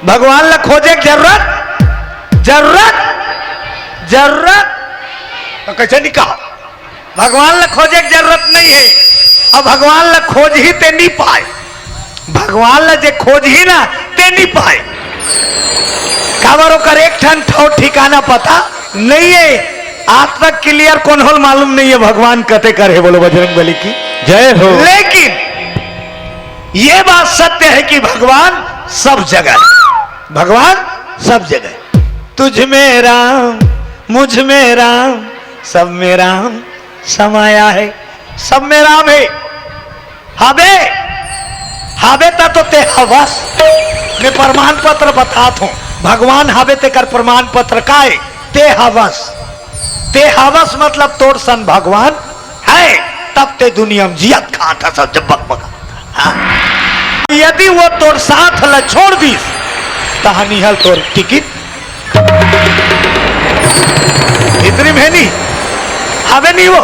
भगवान ला खोजे जरूरत जरूरत जरूरत तो कैसे नहीं कहा भगवान ला खोजे की जरूरत नहीं है। अब भगवान ला खोज ही ते नहीं पाए, भगवान ला जे खोज ही ना ते नहीं पाए। काबरो कर एक ठन ठो ठिकाना पता नहीं है, आज तक क्लियर कौन होल मालूम नहीं है भगवान कते करे। बोलो बजरंगबली की जय हो। लेकिन ये बात सत्य है कि भगवान सब जगह, भगवान सब जगह। तुझ में राम मुझ में राम सब में राम समाया है, सब में राम है। हाबे हाबे ता तो ते हवस मैं प्रमाण पत्र बतात हूं। भगवान हाबे ते कर प्रमाण पत्र का है ते हवस। ते हवस मतलब तोड़ सन भगवान है तब ते दुनिया में जियत खा था सब जब बकबका। हाँ? यदि वो तोड़ साथ ला छोड़ दी कहानी हल तोड़ टिकट इतनी में नहीं हमें नहीं वो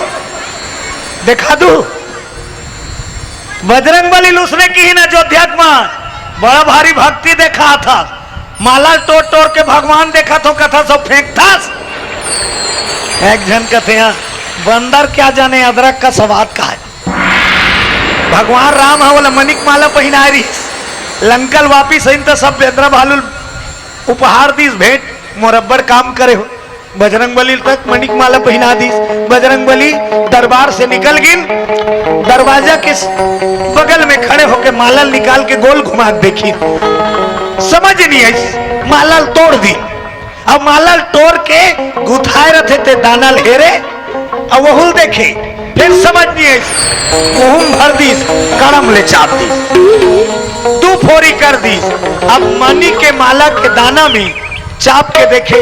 देखा दू। बजरंगबली उसने की ही ना जो अध्यात्म बड़ा भारी भक्ति देखा था, माला तोड़ तोड़ के भगवान देखा तो कथा सब फेंक था। एक जन कथे बंदर क्या जाने अदरक का स्वाद का है। भगवान राम है बोला मणिक माला पहना रही लंकल वापिस इन तो सब बेंद्रा भालू उपहार दीस भेंट मोरब्बड़ काम करे हो। बजरंगबली तक मणिक माला पहना दी। बजरंगबली दरबार से निकल गिन, दरवाजा के बगल में खड़े होकर माला निकाल के गोल घुमा देखी, समझ नहीं आई माला तोड़ दी। अब माला तोड़ के गुथाए रहे थे दाना हेरे अब वहुल देखे फिर समझ नहीं आई मुंह भर दी कड़म ले चाप दी दू फोरी कर दी। अब मनी के माला के दाना में चाप के देखे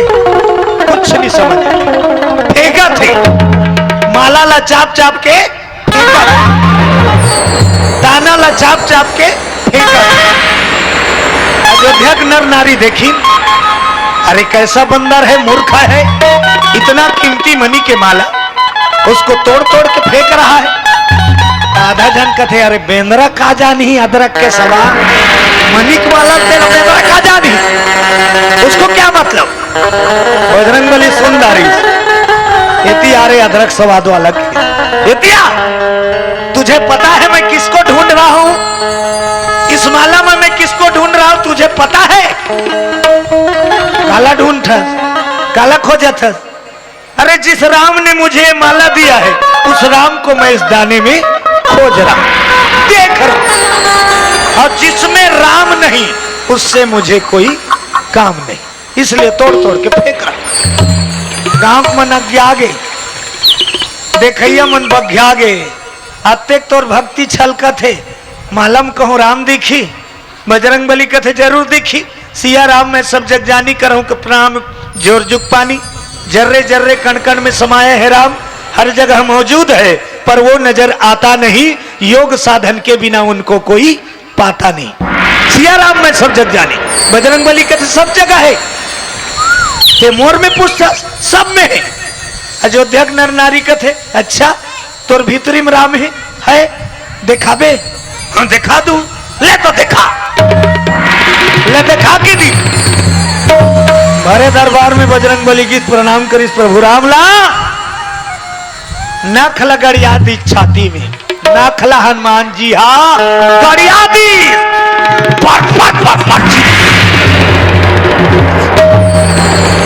कुछ नहीं समझ फेंका थे माला ला चाप चाप के फेंका, दाना ला चाप चाप के फेंका। अयोध्या नर नारी देखी अरे कैसा बंदर है मूर्ख है, इतना कीमती मनी के माला उसको तोड़ तोड़ के फेंक रहा है। आधा जन कथे अरे बेंद्रा का जानी अदरक के सवाल मनिक वाला तेरा बेंद्रा का जानी उसको क्या मतलब। बजरंगबली सुंदरी इति अरे अदरक स्वाद अलग इतिया तुझे पता है मैं किसको ढूंढ रहा हूं, इस माला में मैं किसको ढूंढ रहा हूं तुझे पता है। काला ढूंढ काला खोजा था। अरे जिस राम ने मुझे माला दिया है उस राम को मैं इस दाने में खोज रहा देख रहा, और जिसमें राम नहीं उससे मुझे कोई काम नहीं, इसलिए तोड़ तोड़ के फेंक रहा। गांव मन अज्ञागे देखैया मन बग्यागे अत्यक तोर भक्ति छलका थे मालम कहूं राम दिखी। बजरंगबली कथे जरूर दिखी। सिया राम मैं सब जग जानी करहूं कि प्रणाम जोर जुग पानी। जर्रे जर्रे कण कण में समाया है राम, हर जगह मौजूद है पर वो नजर आता नहीं, योग साधन के बिना उनको कोई पाता नहीं। सिया राम मैं सब जग जानी, बजरंगबली कहते सब जगह है। ते मोर में पूछता सब में है। अयोध्या नर नारी कथे अच्छा तोर भीतरी में राम है दिखाबे। हाँ दिखा दू, ले तो दिखा, ले दिखा के दी। भरे दरबार में बजरंगबली की प्रणाम करिस प्रभु राम ला। नखला गड़िया दी छाती में, नखला हनुमान जी हा गड़िया दी पट पट पट पट।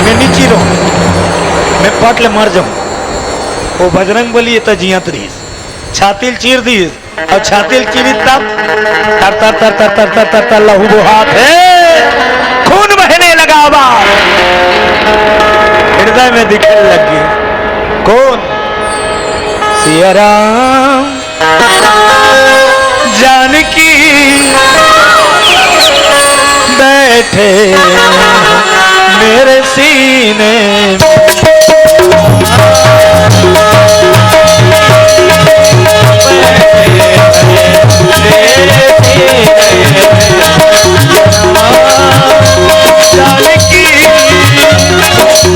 मैं नीची रो मैं पट ले मर जाऊं। वो बजरंगबली तो जियत रही छातिल चीर दी और छातिल चीरी तब तर तर तर तर तर तर तर तर लहू बुहात है खून बहने लगा। हृदय में दिखने लगी कौन सिया राम जानकी बैठे मेरे सीने जानकी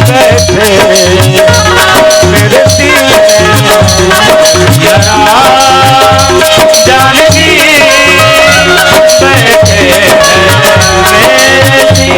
बैठे मेरे सीने जानकी बैठे मेरे सीने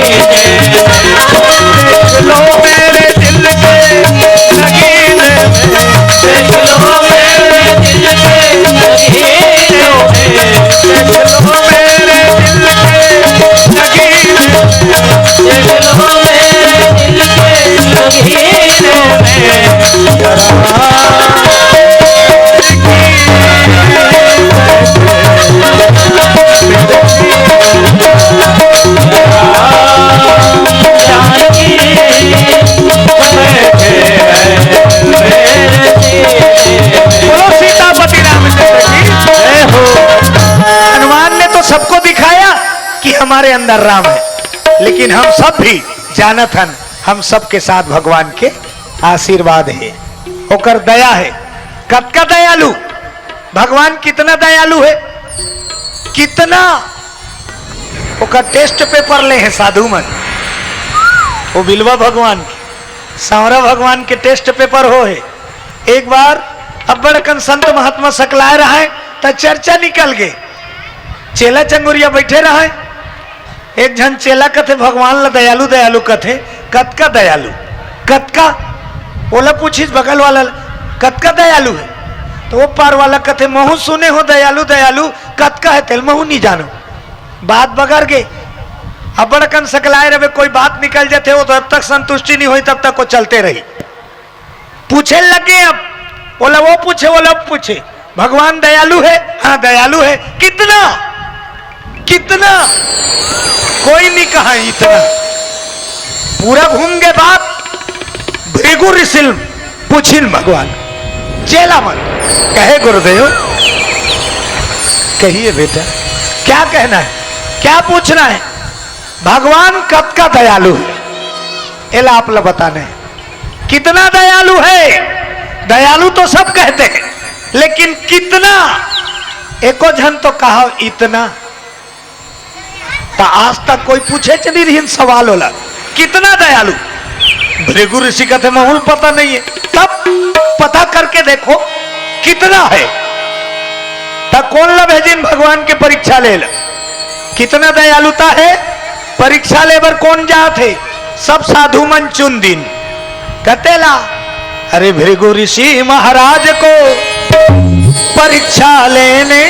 कि हमारे अंदर राम है, लेकिन हम सब भी जानत हन हम सबके साथ भगवान के आशीर्वाद है, होकर दया है। कब का दयालु भगवान, कितना दयालु है, कितना ओकर टेस्ट पेपर ले हैं साधु मन, वो बिलवा भगवान के, सांवरा भगवान के टेस्ट पेपर हो है। एक बार अब्बड़कन संत महात्मा सकलाए रहा तो चर्चा निकल गए, चेला चंगुरिया बैठे रहा, एक जन चेला कथे भगवान ला दयालु दयालु कथे, कतका दयालु, कतका ओला पूछिस बगल वाला कतका दयालु है, तो वो पार वाला कथे महू सुने हो दयालु दयालु, कतका है तेल महू नहीं जानो। बात बगर गए, अब्बड़कन सकलाए रहे, कोई बात निकल जाते हो तो जब तक संतुष्टि नहीं हुई तब तक वो चलते रही। पूछे लगे अब, बोला वो पूछे बोला पूछे, भगवान दयालु है, हाँ दयालु है, कितना कितना, कोई नहीं कहा इतना। पूरा घूम गए बात, भृगु ऋषि पूछिन भगवान, चेला मन कहे गुरुदेव, कहिए बेटा क्या कहना है, क्या पूछना है। भगवान कब का दयालु है, एला आप ला बताने कितना दयालु है। दयालु तो सब कहते हैं, लेकिन कितना, एको जन तो कहा इतना, तो आज तक कोई पूछे चली रही सवाल होला कितना दयालु। भृगु ऋषि का थे माहौल पता नहीं है, तब पता करके देखो कितना है, तब कौन ला भेजिन भगवान के परीक्षा ले ला, कितना दयालुता है। परीक्षा लेबर कौन जात है, सब साधु मन चुन दिन कहते ला, अरे भृगु ऋषि महाराज को परीक्षा लेने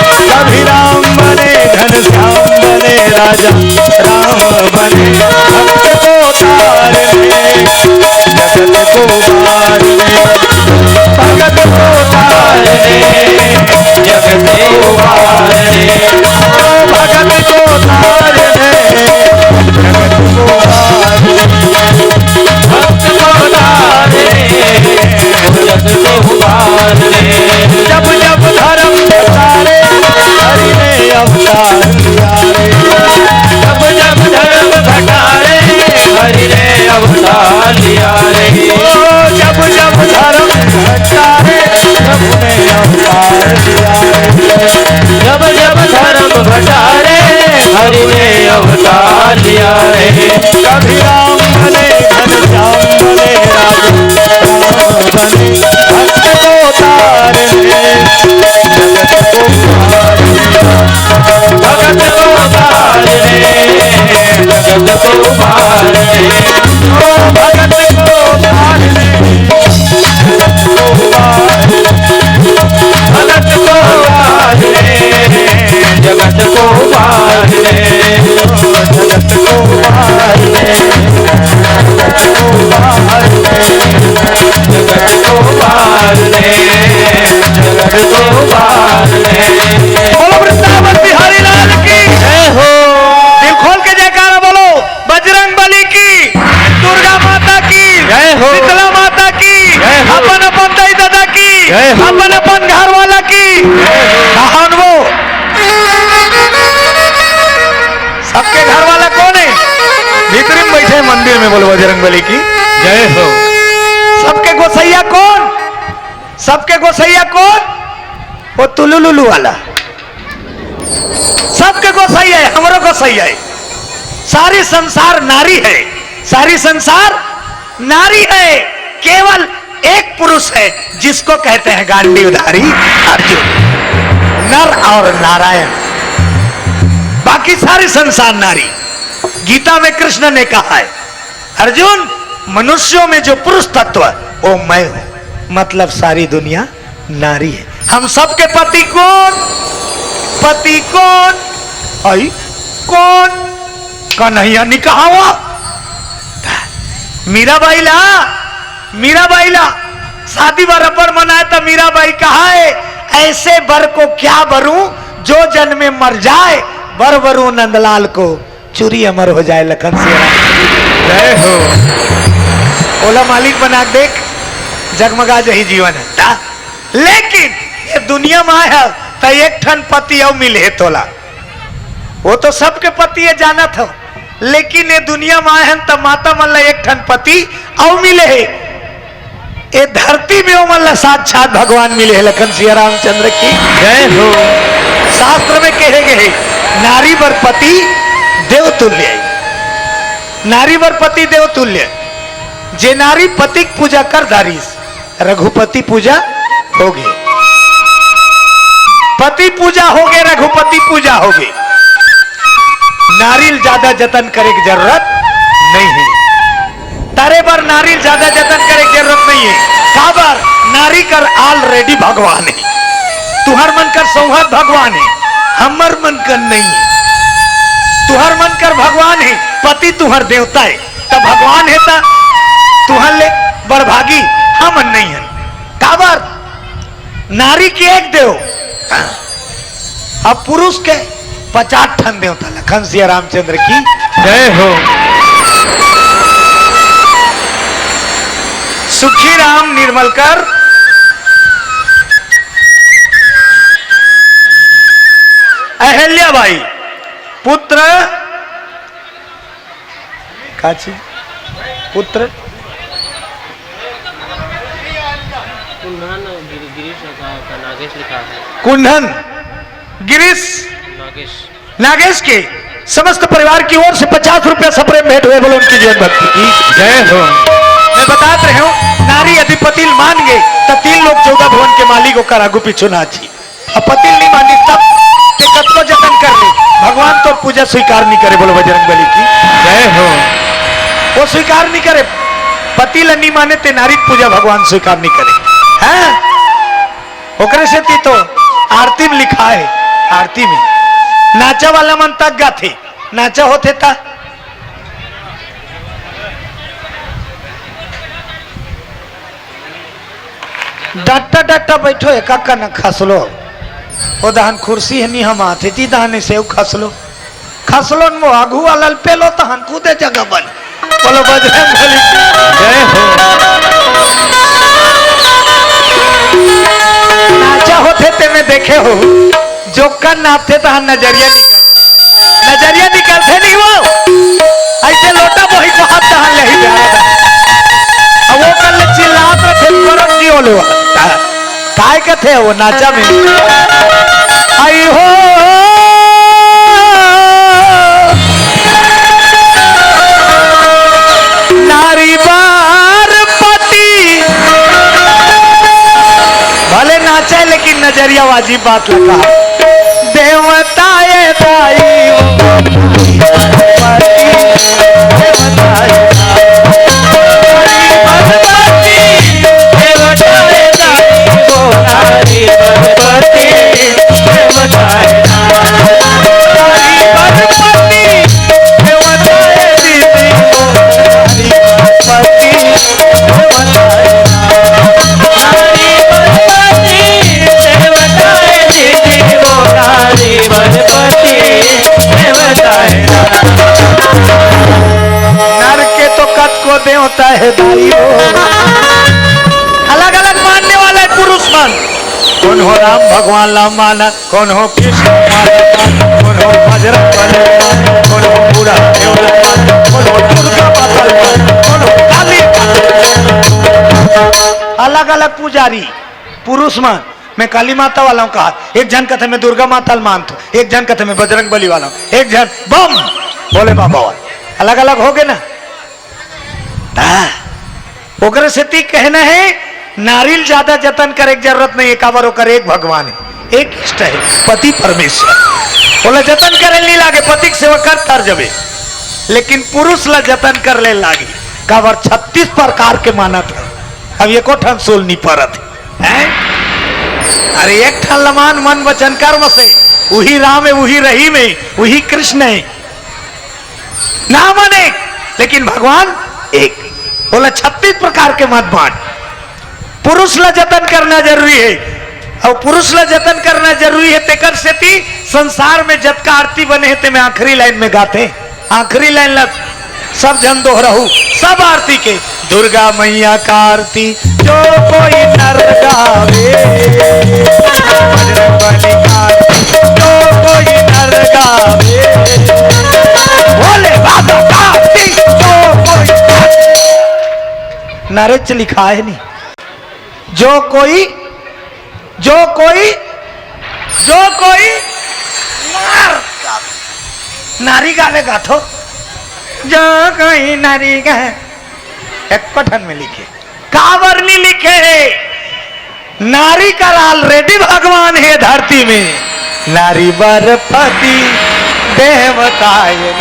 राजा राम बने, भक्त को तारने जगत को मारने, भगत को तारने जगत को मारने, भगत को तारने जगत को मारने, भक्त को तारने जगत को मारने। जब जब धर्म तारे हरि ने अवतार लिया रे, जब जब धर्म घटारे हरि ने अवतार लिया रे, जब जब धर्म घटारे प्रभु ने अवतार लिया रे, जब जब धर्म घटारे हरि ने अवतार लिया रे। कभी राम बने घनश्याम बने राम बने, भक्त को तारने जगत को मारने, भगत को तारने जगत को मारने, ओ भगत को तारने जगत को मारने, भगत को तारने जगत को मारने, जगत को मारने, जगत को मारने, जगत को मारने, जगत को मारने। बोलो वृंदावन बिहारी लाल की जय हो। दिल खोल के जयकारा बोलो, बजरंग बली की, दुर्गा माता की जय हो, शीतला माता की जय हो, अपन अपन दाई दादा की जय हो, अपन अपन घर वाला की कहान वो सबके घर वाला कौन है, भीतर में बैठे मंदिर में, बोलो बजरंग बली की जय हो। सबके गोसैया कौन, सबके गोसैया कौन, वो तुलुलुलु वाला, सबके गोसैया है, हमारा गोसैया है। सारी संसार नारी है, सारी संसार नारी है, केवल एक पुरुष है जिसको कहते हैं गांडीवधारी अर्जुन, नर और नारायण, बाकी सारे संसार नारी। गीता में कृष्ण ने कहा है अर्जुन मनुष्यों में जो पुरुष तत्व वो मैं हूं, मतलब सारी दुनिया नारी है। हम सबके पति कौन? पति कौन? आई कौन? कन्हैया ने कहा हुआ मीराबाई ला, मीराबाई ला शादी बराबर मनाए तो मीराबाई कहा है ऐसे बर को क्या बरूं जो जन्म में मर जाए, बर बरू नंदलाल को चूरी अमर हो जाए। लखन से जय हो। ओला मालिक बना देख जगमगा जही जीवन है। लेकिन ये दुनिया में है तो एक ठन पति और मिले तोला, वो तो सबके पति है जाना था, लेकिन ये दुनिया में है तो माता मल्ला एक ठन पति और मिले है। ये धरती में वो मल्ला साक्षात भगवान मिले है। लखन सिया रामचंद्र की जय हो। शास्त्र में कहे गए नारी वर पति देवतुल्य, नारी वर पति देवतुल्य। जे नारी पति पूजा कर दारीस रघुपति पूजा हो गए, पति पूजा हो गए, रघुपति पूजा हो गए। नारी ज्यादा जतन करे की जरूरत नहीं है, तारे बार नारी ज्यादा जतन करे की जरूरत नहीं है। काबर नारी कर ऑलरेडी भगवान है, तुहर मन कर सौहार्द भगवान है, हमर मन कर नहीं है। तुहर मन कर भगवान है, पति तुहर देवता है, तब भगवान है ता तुहर ले बड़भागी हमन नहीं है। काबर नारी की एक देव, अब पुरुष के 50 ठन देवता। लखन सिया रामचंद्र की जय हो। सुखी राम निर्मलकर अहल्याबाई पुत्र काची पुत्र कुंदन गिरीश नागेश के समस्त परिवार की ओर से 50 रुपया सप्रे भेंट हुए। बोलो उनकी जीवन भक्ति की जय हो। मैं बताते रहे हूं नारी यदि पतिल मान गए तो 3 लोग 14 भवन के मालिक होकर आगू पीछू नाची। अब पतिल नहीं मानी तब टिकट को जतन कर ले, भगवान तो पूजा स्वीकार नहीं करे। बोलो बजरंग बली की जय हो। वो स्वीकार नहीं करे, पति नहीं माने ते नारी पूजा भगवान स्वीकार नहीं करे हैं। ओकरे से तो आरती में लिखा है, आरती में नाचा वाला मन तक गाथे, नाचा होते था डट्टा डट्टा बैठो एका न खसलो, ओ दहन कुर्सी है नहीं हम आते थी दहने से खसलो खसलो वो आगू वाला पेलो तहन कूदे जगह बन। बोलो बजरंग बली जय हो। नाचा होते ते में देखे हो जो कर नाचते तो नजरिया निकलते नहीं, वो ऐसे लोटा वही को हाथ तहन ले ही अब वो कर ले चिल्लात रखे करम नहीं होलो काय कथे वो नाचा में आई हो नारी बार पति भले नाचा लेकिन नजरिया वाजिब बात लगा। देवताए दाई देवता है भाई अलग अलग मानने वाला है पुरुष मन। कौन हो राम भगवान राम माना, कौन हो कृष्ण कौन हो बजरंग बली, कौन हो पूरा कौन हो दुर्गा माता, कौन हो काली। अलग अलग पुजारी पुरुष मन। मैं काली माता वाला हूँ कहा, एक जन कथे में दुर्गा माता मानता हूँ, एक जन कथे में बजरंग बली वाला हूँ, एक जन बम बोले बाबा वाला। अलग अलग हो गए ना। ओकर से ती कहना है नारियल ज्यादा जतन करे जरूरत नहीं, एकावर होकर एक भगवान है, एक इष्ट है, पति परमेश्वर। बोला जतन करे नहीं लागे, पति की सेवा कर तर जबे, लेकिन पुरुष ला जतन कर ले लागी। कावर 36 प्रकार के मानत है, अब ये को ठन सोल नहीं परत है। अरे एक ठन लमान मन वचन कर्म से, वही राम है, वही रहीम है, वही कृष्ण है, नाम अनेक लेकिन भगवान एक। बोला 36 प्रकार के मत बांट। पुरुष ला जतन करना जरूरी है, और पुरुष ला जतन करना जरूरी है तेकर सेती संसार में जत का आरती बने है ते मैं आखिरी लाइन में गाते, आखिरी लाइन लग सब जन दोहराहू सब आरती के। दुर्गा मैया का आरती जो कोई नर गावे, बजरंगबली का आरती जो कोई नर गावे, भोले बाबा का आरती जो कोई। नरेच लिखा है नहीं, जो कोई नारी गावेगा तो जो कोई नारी गा, एक पठन में लिखे कावर नहीं लिखे, नारी का ऑलरेडी भगवान है धरती में, नारी बरपति देवताए,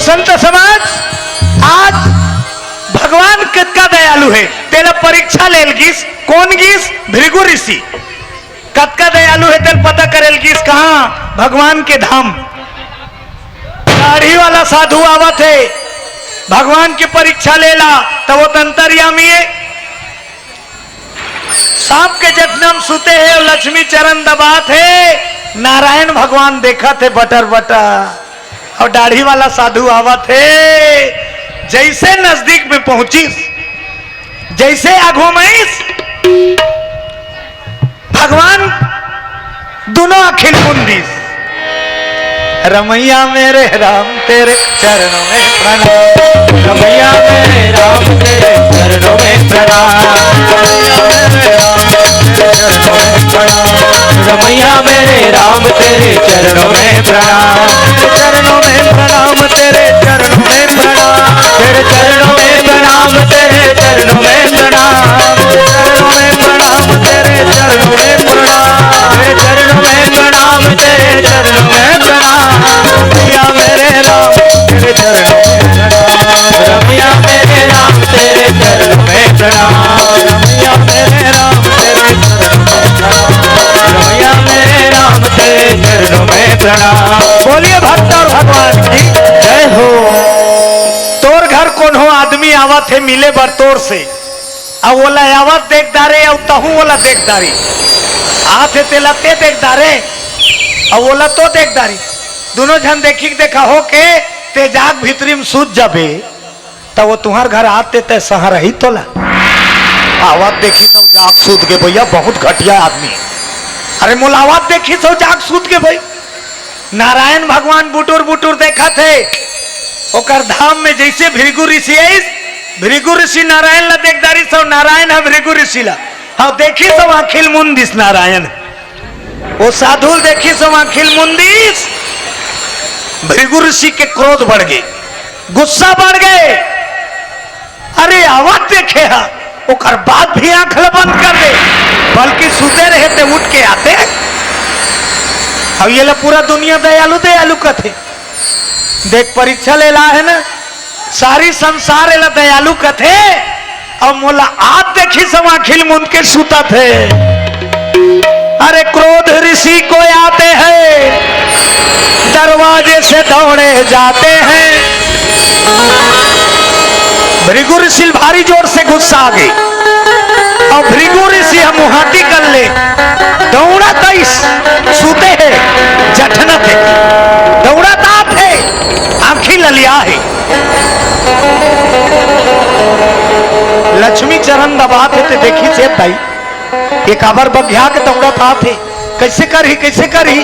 संत समाज आज भगवान कितना दयालु है, तेरा परीक्षा लेल गिस, कौन गिस? भृगु ऋषि कितना दयालु है तेल पता करेल गिस कहाँ? भगवान के धाम। दाढ़ी वाला साधु आवत है, भगवान की परीक्षा लेला तब वो तंतरयामी है, सांप के जन्म सुते है और लक्ष्मी चरण दबात है, नारायण भगवान देखा थे बटर बटर, और दाढ़ी वाला साधु आवा थे, जैसे नजदीक में पहुंची जैसे आगो मैस भगवान दोनों अखिल मुंदिस, रमैया मेरे राम तेरे चरणों में प्रणाम, रमैया मेरे राम तेरे चरणों में प्रणाम, रमैया मेरे राम तेरे चरणों में प्रणाम, चरणों में प्रणाम तेरे चरणों में प्रणाम, तेरे चरणों में प्रणाम तेरे चरणों में प्रणाम, चरणों में प्रणाम तेरे चरणों में प्रणाम, तेरे चरणों में प्रणाम तेरे चरणों में प्रणाम, रमैया मेरे राम तेरे चरणों में प्रणाम, रमैया मेरे राम तेरे चरणों में प्रणाम, रमैया मेरे राम तेरे चरणों में प्रणाम, रमैया मेरे राम तेरे चरणों में प्रणाम। बोलिए भक्त और भगवान की जय हो। तोर घर कौन हो आदमी आवत है मिले बर तोर से, अब बोला आवत देखदारे और तहू बोला देखदारी, हाथ है तेला ते देखदारे और बोला तो देखदारी, दोनों जन देखी देखा हो के ते जाग भीतरी में सूझ जाबे, तब वो तुम्हार घर आते ते सहा रही तोला, आवाज देखी तो जाग सूझ के भैया बहुत घटिया आदमी, अरे मुलावत देखी तो जाग सूझ के भाई। नारायण भगवान बुटुर बुटुर देखा थे, ओकर धाम में जैसे भृगु ऋषि है, भृगु ऋषि नारायण ला देखदारी सो, नारायण है भृगु ऋषि ला, हाँ देखी सो अखिल मुंदिस नारायण, वो साधु देखी सो अखिल मुंदिस, भृगु ऋषि के क्रोध बढ़ गए, गुस्सा बढ़ गए। अरे आवाज देखे हा ओकर बाद भी आंख बंद कर दे, बल्कि सुते रहे थे उठ के आते। अब ये पूरा दुनिया दयालु दयालु कथे, देख परीक्षा ले ला है ना, सारी संसार एला दयालु कथे। और मोला आप देखी सब अखिल मुंद के सुता थे। अरे क्रोध ऋषि को आते हैं, दरवाजे से दौड़े जाते हैं। भृगु ऋषि भारी जोर से गुस्सा आ गई और भृगु ऋषि हम मुहाटी कर ले दौड़ा तईस सूते है जठन थे, दौड़ा तात है आंखी ललिया है। लक्ष्मी चरण दबाते थे, देखी से भाई एक आवर बघ्या के दौड़ा था थे, कैसे करी कैसे करी।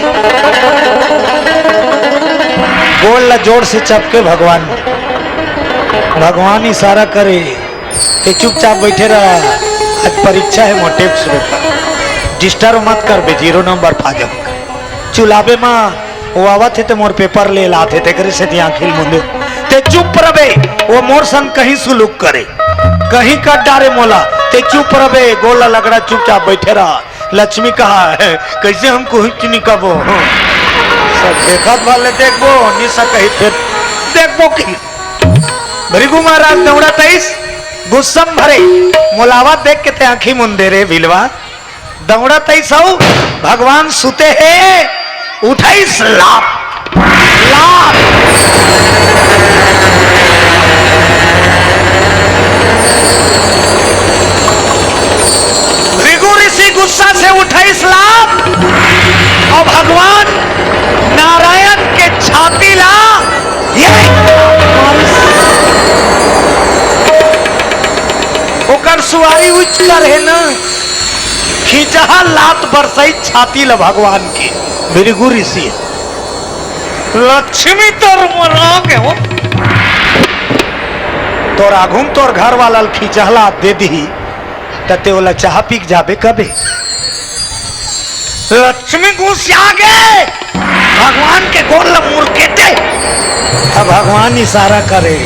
बोल जोर से चपके भगवान, भगवान इशारा करे ते चुपचाप बैठे रहा, आज परीक्षा है मोटे डिस्टर्ब मत कर बे, 0 नंबर फाजम चुलाबे माँ वो आवत थे तो मोर पेपर ले लाते थे करे से आंखिल मुंदे ते चुप रहे। वो मोर सन कहीं सुलूक करे कहीं कट डारे मोला ते चुप रहे, गोला लगड़ा चुपचाप बैठे रहा। लक्ष्मी कहा है कैसे हमको हिच नहीं कबो सब देखत वाले देखबो निशा कही फिर देखबो की। भृगु महाराज दौड़ा तईस गुस्सम भरे, मोलावा देख के ते आंखी मुंदे रे बिलवा दौड़ा तईस हो। भगवान सुते है उठाईस लाभ लाभ। भृगु ऋषि गुस्सा से उठाईस लाभ और भगवान नारायण के छाती ला ओकर सुवारी उच्च कर है ना, खींचा लात बरसाई छाती ला भगवान की। भृगु ऋषि लक्ष्मी तोर मराग हो तोर आघुम तोर घर वाला खींचहला दे दी तते वाला चाह पीक जाबे कबे। लक्ष्मी गुस्सा गए भगवान के गोल मुर्के दे। अब भगवान इशारा करे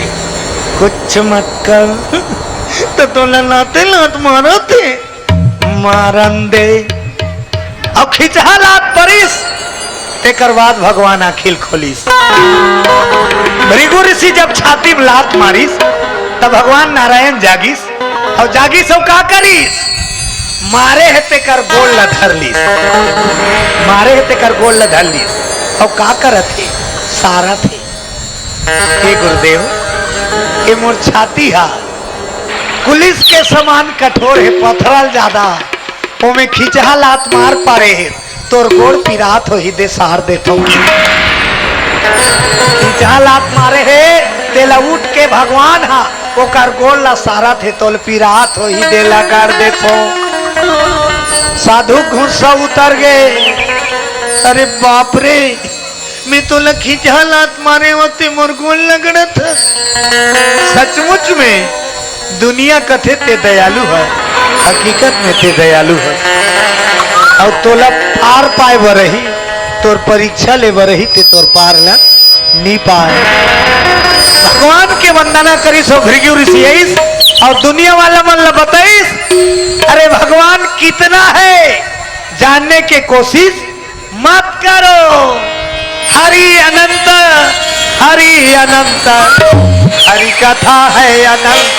कुछ मत कर तो तोला लाते लात मारो थे मारन दे। अब खिंचा लात परिस तेकर बाद भगवान अखिल खोलिस। भृगु ऋषि जब छाती में लात मारिस तब भगवान नारायण जागिस और जागिस और का करिस मारे है तेकर गोल ला धर लीस, मारे है तेकर गोल ला धर लीस और का करत थे सारा थे हे गुरुदेव ये मोर छाती हा पुलिस के समान कठोर है, पत्थरल ज्यादा ओमे खिंचा लात मार पारे है तोर गोड़ पिरात हो ही दे सहार दे तो खिंचा लात मारे है तेला उठ के भगवान हा ओकर गोड़ ला सारा थे तोल पिरात हो ही दे लगाड़ दे तो। साधु घुस्सा उतर गए, अरे बाप रे मैं तो खिंचा लात मारे होते मोर गोड़ लगड़ा था। सचमुच में दुनिया कथे ते दयालु है, हकीकत में ते दयालु है और तोला पार पाए बरही तोर परीक्षा ले बरही ते तोर पार ला नी पाए। भगवान के वंदना करी सो भृगु ऋषि और दुनिया वाला मन ला बताइस। अरे भगवान कितना है जानने के कोशिश मत करो। हरि अनंत हरि अनंत हरि कथा है अनंत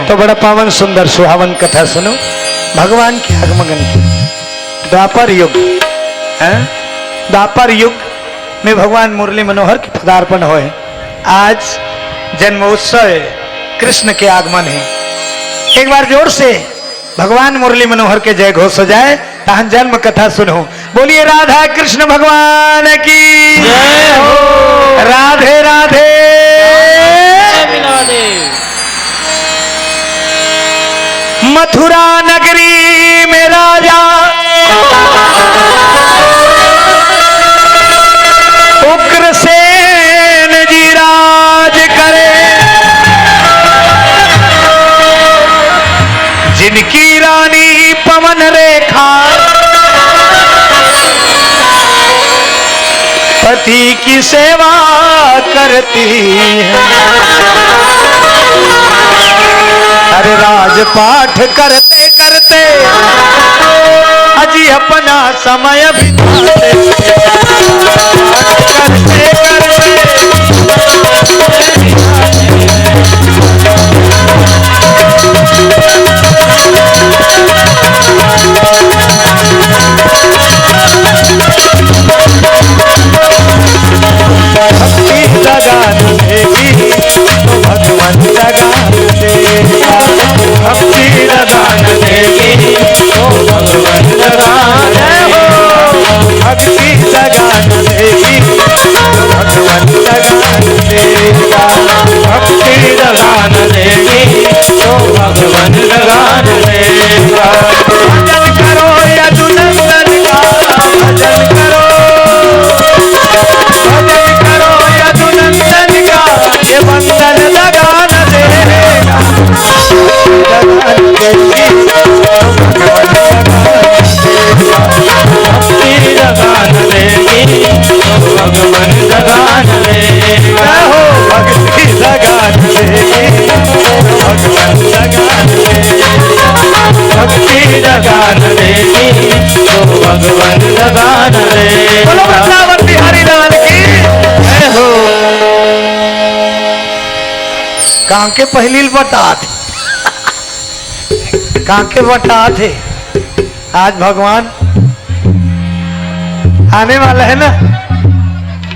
तो बड़ा पावन सुंदर सुहावन कथा सुनो भगवान के आगमन की। द्वापर युग है, द्वापर युग में भगवान मुरली मनोहर के पदार्पण हुए। आज जन्मोत्सव है, कृष्ण के आगमन है। एक बार जोर से भगवान मुरली मनोहर के जय घोष हो जाए, तहन जन्म कथा सुनो। बोलिए राधा कृष्ण भगवान की जय हो। राधे राधे। मथुरा नगरी में राजा उग्रसेन जी राज करे, जिनकी रानी पवन रेखा पति की सेवा करती है। अरे राजपाठ करते करते अजी अपना समय बिताते, करते भक्ति लगान देगी तो भगवान लगान देगा, भक्ति लगान देगी तो भगवान लगान देगा, भक्ति लगान देगी तो भगवान लगान देगा, भक्ति लगान देगी तो भगवान लगान देगा। भजन करो यदुनंदन का, भजन करो, भजन करो यदुनंदन का, ये बंधन लगान देगा, लगान देगी भक्ति लगान देगी तो भगवान लगान देगा, हो भक्ति लगान देगी तो भगवान लगान देगा, भक्ति लगान देगी तो भगवान लगान देगा। बोलो वृंदावन बिहारी लाल की जय हो। कांके पहली बता थे, कांके बता थे, आज भगवान आने वाला है ना।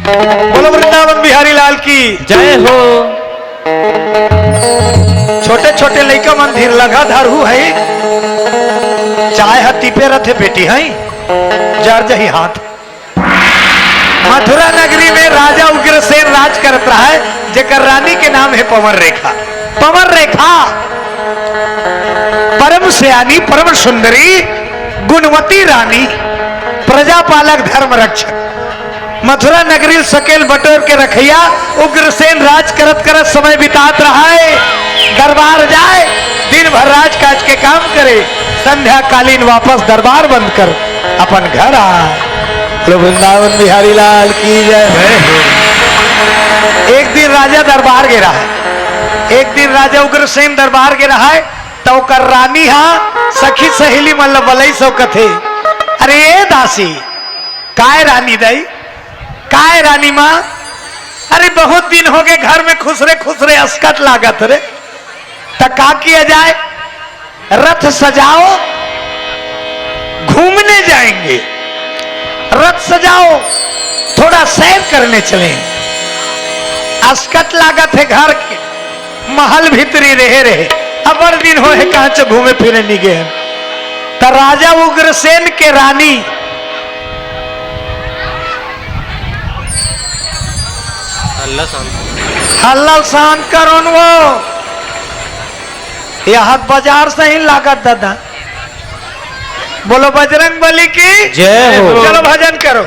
बोलो वृंदावन बिहारी लाल की जय हो। छोटे छोटे लड़का मंदिर लगा धरू है, चाय हती पे रथे बेटी है जर जही हाथ। मथुरा नगरी में राजा उग्रसेन राज करता है, जेकर रानी के नाम है पवन रेखा। पवन रेखा परम सयानी, परम सुंदरी, गुणवती रानी, प्रजापालक, धर्म रक्षक। मथुरा नगरी सकेल बटोर के रखिया उग्रसेन राज करत करत समय बितात रहा है। दरबार जाए, दिन भर राज काज के काम करे, संध्या कालीन वापस दरबार बंद कर अपन घर आए। वृंदावन बिहारी लाल की जय। एक दिन राजा दरबार गिरा है, एक दिन राजा उग्रसेन दरबार गिरा है, तो कर रानी हा सखी सहेली मतलब बलई सो कथे, अरे ए दासी काय रानी दई, काय रानी माँ, अरे बहुत दिन हो गए घर में खुसरे अस्कट लागत रे, तो का किया जाए, रथ सजाओ घूमने जाएंगे, रथ सजाओ थोड़ा सैर करने चले। अस्कट लागत है घर के, महल भीतरी रहे अबर दिन हो है कहां से घूमे फिरे निगे हैं। तो राजा उग्रसेन के रानी हल्ला शांत करो वो, यह बाजार से ही लागत दादा। बोलो बजरंग बली की जय हो। चलो भजन करो।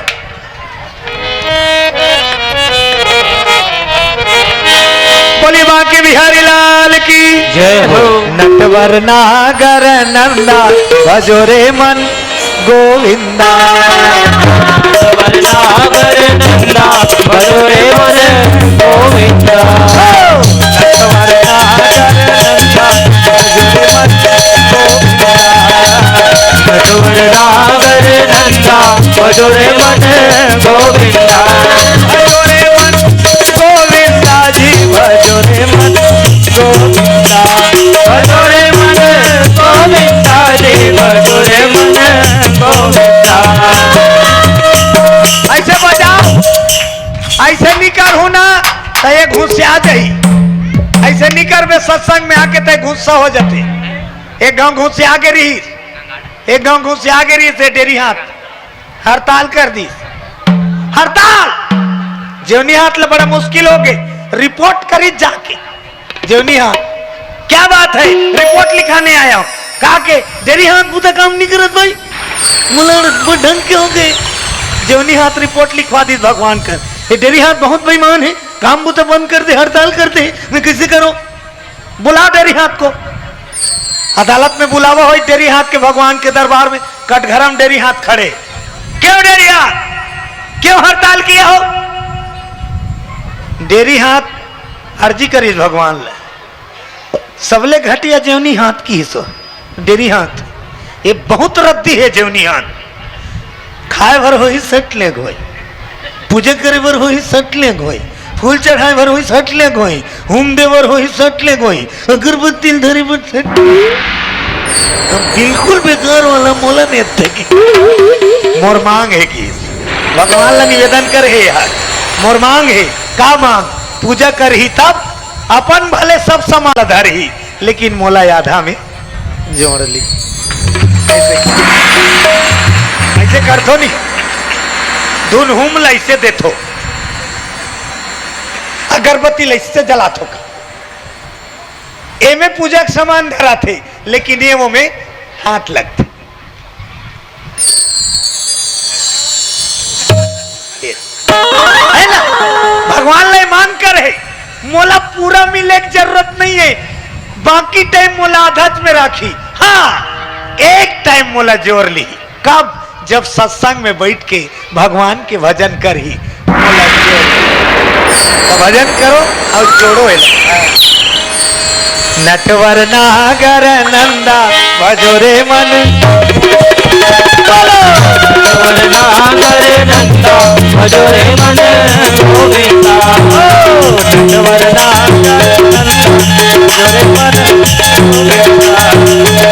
बोली बांके बिहारी लाल की जय हो। नटवर नागर नंदा भजोरे मन गोविंदा, नटवर नागर नंदा भजोरे मन गोविंदा, नटवर नागर नंदा भजोरे मन गोविंदा, नटवर नागर नंदा भजोरे मन गोविंदा, भजोरे मन गोविंदा जी भजोरे मन गोविंदा, सत्संग में आके तय गुस्सा हो जाते। एक गांव घूस से आगे रही, एक गांव घूस से आगे रही से डेरी हाथ हड़ताल कर दी। हड़ताल जेवनी हाथ ले बड़ा मुश्किल हो गए। रिपोर्ट करी जाके जेवनी हाथ क्या बात है, रिपोर्ट लिखाने आया हूं। कहा के डेरी हाथ पूरा काम नहीं करत भाई, मुला ढंग के हो गए। जेवनी हाथ रिपोर्ट लिखवा दी भगवान कर, ये डेरी हाथ बहुत बेईमान है, काम बुता बंद कर दे, हड़ताल कर दे, मैं कैसे करूं? बुला डेरी हाथ को। अदालत में बुलावा हो डेरी हाथ के भगवान के दरबार में। कटघरम डेरी हाथ खड़े, क्यों डेरी हाथ, क्यों हड़ताल किया हो? डेरी हाथ अर्जी करी भगवान ले, सबले घटिया जेवनी हाथ की सो डेरी हाथ, ये बहुत रद्दी है जेवनी हाथ। खाए भर हो ही सट ले गोई, पूजा करे भर हो ही सट ले गोई, फूल चढ़ाए भर हो ही सट ले गोई, हुम दे भर हो ही सट ले गोई, अगरबत्ती धरी पर सट। बिल्कुल बेकार वाला मोला नहीं थे। मोर मांग है कि भगवान ला निवेदन कर है यार, मोर मांग है का मांग, पूजा कर ही तब अपन भले सब समाल धर ही, लेकिन मोला यादा में जोड़ ली। ऐसे कर दो नहीं, धुन हुम लैसे देथो, अगरबत्ती लैसे जला थो। ए में पूजा के सामान धरा थे, लेकिन ये वो में हाथ लगते। है ना, भगवान ले मान कर है, मोला पूरा मिले की जरूरत नहीं है, बाकी टाइम मोला आदत में राखी। हाँ, एक टाइम मोला जोर ली, कब? जब सत्संग में बैठ के भगवान के भजन कर ही मोला जोर, तो भजन करो और जोड़ो। नटवर नागर नंदा भजोरे मन, नटवर नागर नंदा भजोरे मन गोविंदा, नटवर नागर नंदा भजोरे मन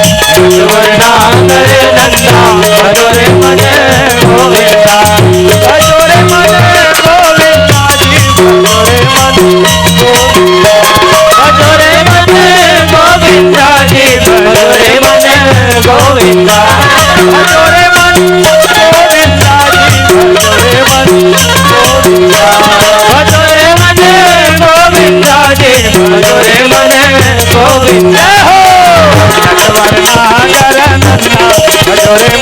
गोविंदा, नटवर नागर नंदा भजोरे मन गोविंदा, भजोरे मन गोविंदा जी, भजोरे मन गोविंदा, भजोरे मन गोविंदा जी, भजोरे मन गोविंदा, भजोरे मन गोविंदा जी, भजोरे मन गोविंदा, भजोरे मन गोविंदा जी, भजोरे मन गोविंदा। हो नटवर नागर नंदा भजोरे